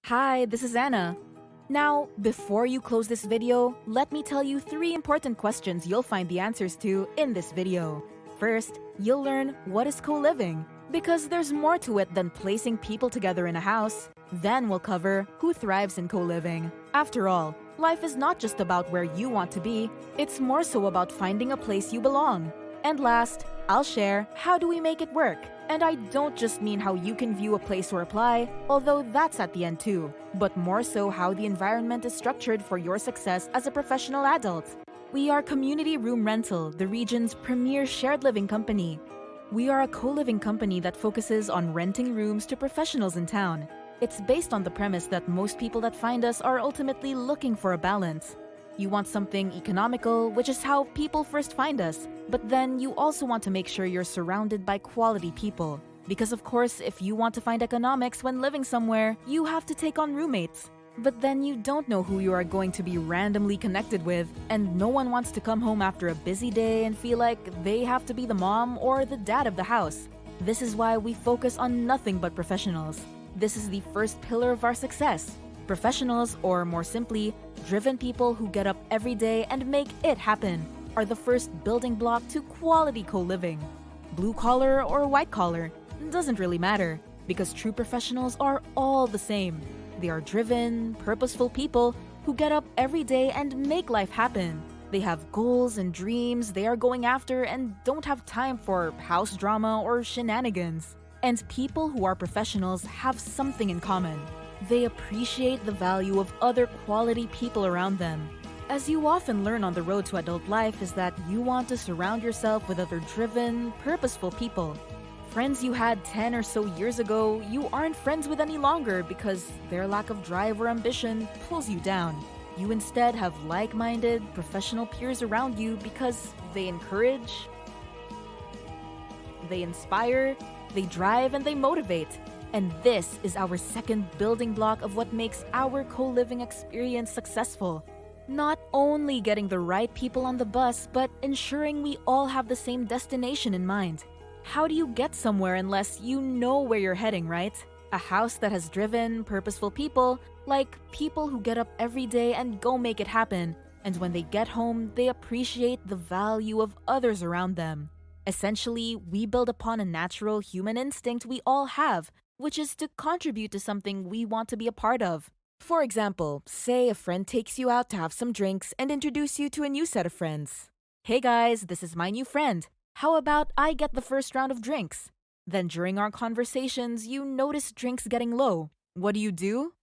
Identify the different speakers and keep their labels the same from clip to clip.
Speaker 1: Hi, this is Anna. Now, before you close this video, let me tell you 3 important questions you'll find the answers to in this video. First, you'll learn what is co-living, because there's more to it than placing people together in a house. Then we'll cover who thrives in co-living. After all, life is not just about where you want to be, it's more so about finding a place you belong. And last, I'll share how do we make it work. And I don't just mean how you can view a place or apply, although that's at the end too, but more so how the environment is structured for your success as a professional adult. We are Community Room Rental, the region's premier shared living company. We are a co-living company that focuses on renting rooms to professionals in town. It's based on the premise that most people that find us are ultimately looking for a balance. You want something economical, which is how people first find us, but then you also want to make sure you're surrounded by quality people. Because of course, if you want to find economics when living somewhere, you have to take on roommates. But then you don't know who you are going to be randomly connected with, and no one wants to come home after a busy day and feel like they have to be the mom or the dad of the house. This is why we focus on nothing but professionals. This is the first pillar of our success. Professionals, or more simply, driven people who get up every day and make it happen, are the first building block to quality co-living. Blue collar or white collar, doesn't really matter, because true professionals are all the same. They are driven, purposeful people who get up every day and make life happen. They have goals and dreams they are going after and don't have time for house drama or shenanigans. And people who are professionals have something in common. They appreciate the value of other quality people around them. As you often learn on the road to adult life is that you want to surround yourself with other driven, purposeful people. Friends you had 10 or so years ago, you aren't friends with any longer because their lack of drive or ambition pulls you down. You instead have like-minded, professional peers around you because they encourage, they inspire, they drive, and they motivate. And this is our second building block of what makes our co-living experience successful. Not only getting the right people on the bus, but ensuring we all have the same destination in mind. How do you get somewhere unless you know where you're heading, right? A house that has driven, purposeful people, like people who get up every day and go make it happen, and when they get home, they appreciate the value of others around them. Essentially, we build upon a natural human instinct we all have, which is to contribute to something we want to be a part of. For example, say a friend takes you out to have some drinks and introduce you to a new set of friends. Hey guys, this is my new friend. How about I get the first round of drinks? Then during our conversations, you notice drinks getting low. What do?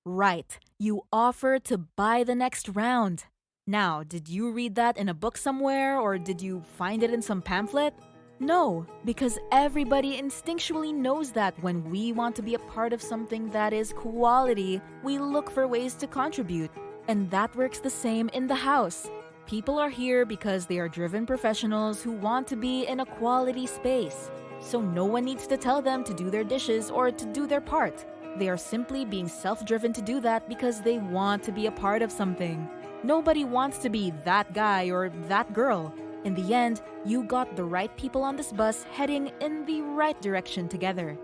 Speaker 1: Right, you offer to buy the next round. Now, did you read that in a book somewhere or did you find it in some pamphlet? No, because everybody instinctually knows that when we want to be a part of something that is quality, we look for ways to contribute. And that works the same in the house. People are here because they are driven professionals who want to be in a quality space. So no one needs to tell them to do their dishes or to do their part. They are simply being self-driven to do that because they want to be a part of something. Nobody wants to be that guy or that girl. In the end, you got the right people on this bus heading in the right direction together.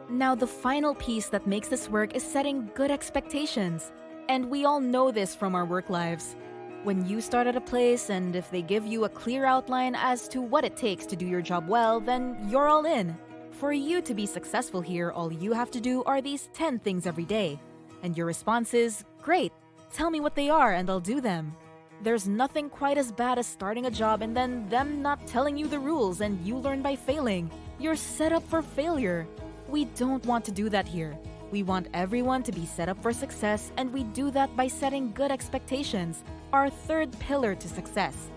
Speaker 1: Now, the final piece that makes this work is setting good expectations. And we all know this from our work lives. When you start at a place and if they give you a clear outline as to what it takes to do your job well, then you're all in. For you to be successful here, all you have to do are these 10 things every day. And your response is, great, tell me what they are and I'll do them. There's nothing quite as bad as starting a job and then them not telling you the rules and you learn by failing. You're set up for failure. We don't want to do that here. We want everyone to be set up for success, and we do that by setting good expectations, our third pillar to success.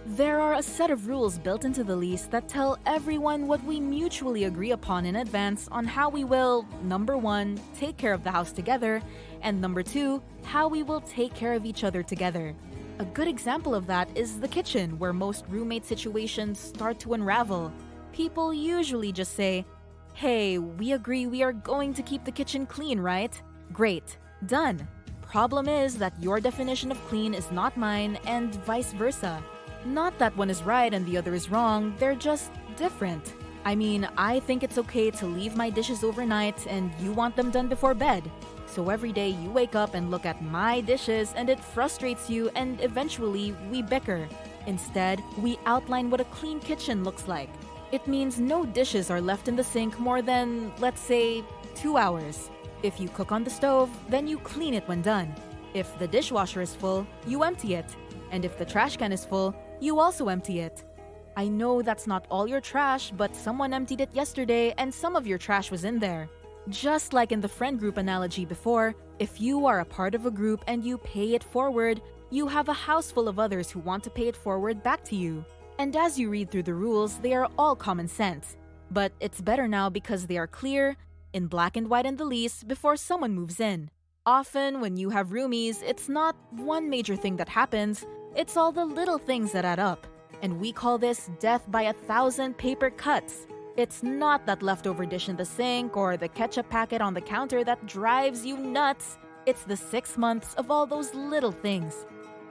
Speaker 1: There are a set of rules built into the lease that tell everyone what we mutually agree upon in advance on how we will, number 1, take care of the house together, and number 2, how we will take care of each other together. A good example of that is the kitchen, where most roommate situations start to unravel. People usually just say, "Hey, we agree we are going to keep the kitchen clean, right? Great, done." Problem is that your definition of clean is not mine and vice versa. Not that one is right and the other is wrong, they're just different. I mean, I think it's okay to leave my dishes overnight and you want them done before bed. So every day you wake up and look at my dishes and it frustrates you and eventually we bicker. Instead, we outline what a clean kitchen looks like. It means no dishes are left in the sink more than, let's say, 2 hours. If you cook on the stove, then you clean it when done. If the dishwasher is full, you empty it. And if the trash can is full, you also empty it. I know that's not all your trash, but someone emptied it yesterday and some of your trash was in there. Just like in the friend group analogy before, if you are a part of a group and you pay it forward, you have a house full of others who want to pay it forward back to you. And as you read through the rules, they are all common sense. But it's better now because they are clear, in black and white in the lease before someone moves in. Often, when you have roomies, it's not one major thing that happens, it's all the little things that add up. And we call this death by 1,000 paper cuts. It's not that leftover dish in the sink or the ketchup packet on the counter that drives you nuts. It's the 6 months of all those little things.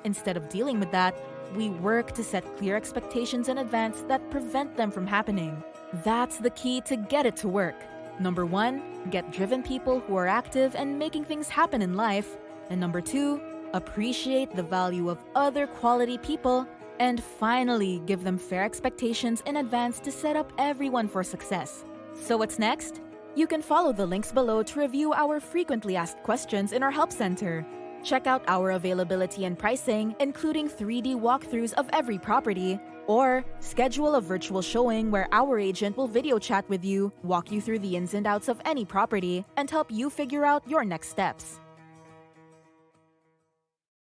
Speaker 1: Instead of dealing with that, we work to set clear expectations in advance that prevent them from happening. That's the key to get it to work. Number 1, get driven people who are active and making things happen in life. And number 2, appreciate the value of other quality people. And finally, give them fair expectations in advance to set up everyone for success. So what's next? You can follow the links below to review our frequently asked questions in our help center. Check out our availability and pricing, including 3D walkthroughs of every property, or schedule a virtual showing where our agent will video chat with you, walk you through the ins and outs of any property, and help you figure out your next steps.